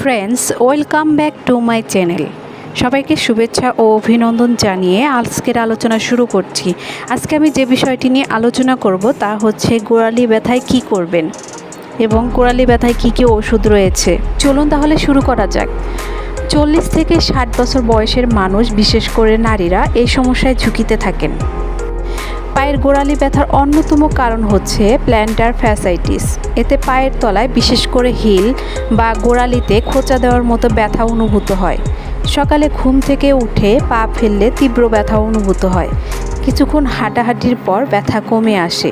Friends, welcome back to my channel. সবাইকে শুভেচ্ছা ও অভিনন্দন জানিয়ে আজকের আলোচনা শুরু করছি। আজকে আমি যে বিষয়টি নিয়ে আলোচনা করব তা হচ্ছে গোড়ালি ব্যথায় কি করবেন এবং গোড়ালি ব্যথায় কি কি ওষুধ রয়েছে। চলুন তাহলে শুরু করা যাক। 40 থেকে 60 বছর বয়সের মানুষ, বিশেষ করে নারীরা, এই সমস্যায় ঝুঁকিতে থাকেন। পায়ের গোড়ালি ব্যথার অন্যতম কারণ হচ্ছে প্ল্যান্টার ফ্যাসাইটিস। এতে পায়ের তলায়, বিশেষ করে হিল বা গোড়ালিতে খোঁচা দেওয়ার মতো ব্যথা অনুভূত হয়। সকালে ঘুম থেকে উঠে পা ফেললে তীব্র ব্যথা অনুভূত হয়। কিছুক্ষণ হাঁটাহাঁটির পর ব্যথা কমে আসে।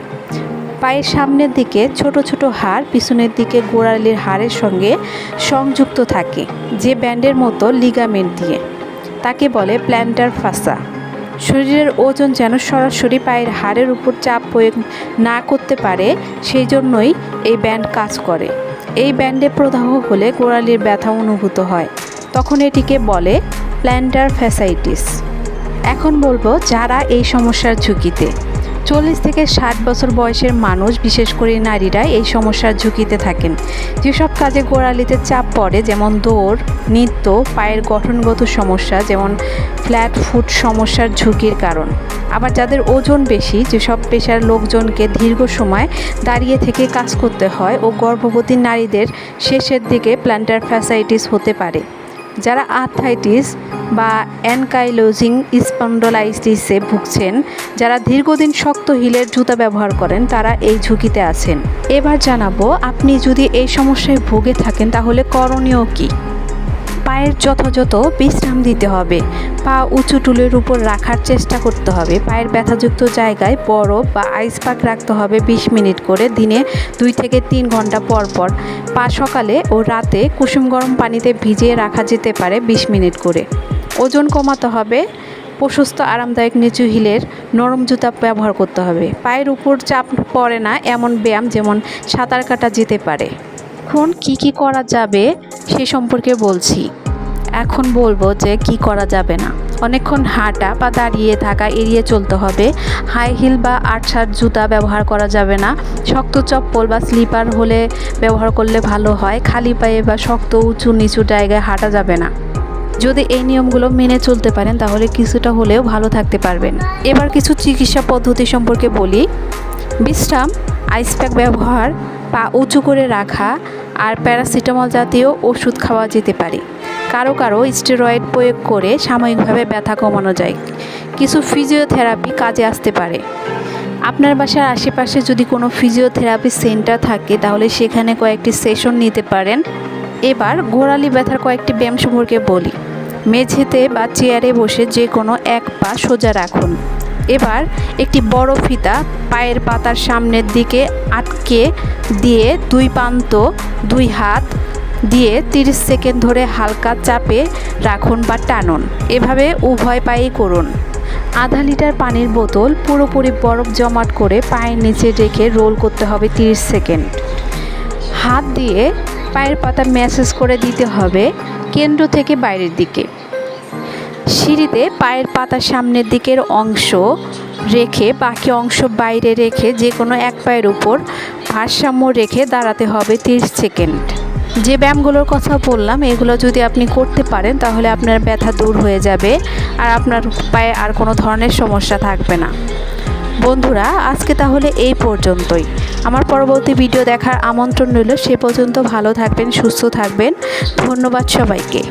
পায়ের সামনের দিকে ছোট ছোট হাড় পিছনের দিকে গোড়ালির হাড়ের সঙ্গে সংযুক্ত থাকে, যে ব্যান্ডের মতো লিগামেন্ট দিয়ে। তাকে বলে প্ল্যান্টার ফাসা। শরীরের ওজন যেন সরাসরি পায়ের হাড়ের উপর চাপ প্রয়োগ না করতে পারে, সেই জন্যই এই ব্যান্ড কাজ করে। এই ব্যান্ডে প্রদাহ হলে গোড়ালির ব্যথা অনুভূত হয়, তখন এটিকে বলে প্ল্যান্টার ফ্যাসাইটিস। এখন বলবো যারা এই সমস্যার ঝুঁকিতে। 40 থেকে 60 বছর বয়সের মানুষ, বিশেষ করে নারীরা, এই সমস্যার ঝুঁকিতে থাকেন। যেসব কাজে গোড়ালিতে চাপ পড়ে, যেমন দৌড়, নৃত্য, পায়ের গঠনগত সমস্যা যেমন ফ্ল্যাট ফুট সমস্যার ঝুঁকির কারণ। আবার যাদের ওজন বেশি, যেসব পেশার লোকজনকে দীর্ঘ সময় দাঁড়িয়ে থেকে কাজ করতে হয়, ও গর্ভবতী নারীদের শেষের দিকে প্ল্যান্টার ফ্যাসাইটিস হতে পারে। যারা আর্থ্রাইটিস বা অ্যানকাইলোজিং স্পন্ডলাইটিসে ভুগছেন, যারা দীর্ঘদিন শক্ত হিলের জুতা ব্যবহার করেন, তারা এই ঝুঁকিতে আছেন। এবার জানাবো, আপনি যদি এই সমস্যায় ভুগে থাকেন তাহলে করণীয় কী। পায়ের যথাযথ বিশ্রাম দিতে হবে। পা উঁচু টুলের উপর রাখার চেষ্টা করতে হবে। পায়ের ব্যথাযুক্ত জায়গায় বরফ বা আইস পাক রাখতে হবে 20 মিনিট করে, দিনে 2 থেকে 3 ঘন্টা পর পর। পা সকালে ও রাতে কুসুম গরম পানিতে ভিজিয়ে রাখা যেতে পারে 20 মিনিট করে। ওজন কমাতে হবে। প্রশস্ত আরামদায়ক নিচু হিলের নরম জুতা ব্যবহার করতে হবে। পায়ের উপর চাপ পড়ে না এমন ব্যায়াম, যেমন সাঁতার কাটা যেতে পারে। এখন কি করা যাবে সে সম্পর্কে বলছি। এখন বলবো যে কি করা যাবে না। অনেকক্ষণ হাঁটা বা দাঁড়িয়ে থাকা এড়িয়ে চলতে হবে। হাই হিল বা আটসাট জুতা ব্যবহার করা যাবে না। শক্ত চপ্পল বা স্লিপার হলে ব্যবহার করলে ভালো হয়। খালি পায়ে বা শক্ত উঁচু নিচু জায়গায় হাঁটা যাবে না। যদি এই নিয়মগুলো মেনে চলতে পারেন তাহলে কিছুটা হলেও ভালো থাকতে পারবেন। এবার কিছু চিকিৎসা পদ্ধতি সম্পর্কে বলি। বিশ্রাম, আইস প্যাক ব্যবহার, পা উঁচু করে রাখা, আর প্যারাসিটামল জাতীয় ওষুধ খাওয়া যেতে পারে। কারো স্টেরয়েড প্রয়োগ করে সাময়িকভাবে ব্যথা কমানো যায়। কিছু ফিজিওথেরাপি কাজে আসতে পারে। আপনার বাসার আশেপাশে যদি কোনো ফিজিওথেরাপি সেন্টার থাকে তাহলে সেখানে কয়েকটি সেশন নিতে পারেন। এবার গোড়ালি ব্যথার কয়েকটি ব্যায়াম সম্পর্কে বলি। মেঝেতে বা চেয়ারে বসে যে কোনো এক পা সোজা রাখুন। এবার একটি বড় ফিতা পায়ের পাতার সামনের দিকে আটকে দিয়ে 2 প্রান্ত 2 হাত দিয়ে 30 সেকেন্ড ধরে হালকা চাপে রাখুন বা টানুন। এভাবে উভয় পায়েই করুন। আধা লিটার পানির বোতল পুরোপুরি বরফ জমাট করে পায়ের নিচে রেখে রোল করতে হবে 30 সেকেন্ড। হাত দিয়ে পায়ের পাতা ম্যাসাজ করে দিতে হবে কেন্দ্র থেকে বাইরের দিকে। সিঁড়িতে পায়ের পাতার সামনের দিকের অংশ রেখে বাকি অংশ বাইরে রেখে যে কোনো এক পায়ের উপর ভারসাম্য রেখে দাঁড়াতে হবে 30 সেকেন্ড। যে ব্যায়ামগুলোর কথা বললাম, এগুলো যদি আপনি করতে পারেন তাহলে আপনার ব্যথা দূর হয়ে যাবে আর আপনার পায়ে আর কোনো ধরনের সমস্যা থাকবে না। বন্ধুরা, আজকে তাহলে এই পর্যন্তই। আমার পরবর্তী ভিডিও দেখার আমন্ত্রণ রইল। সে পর্যন্ত ভালো থাকবেন, সুস্থ থাকবেন। ধন্যবাদ সবাইকে।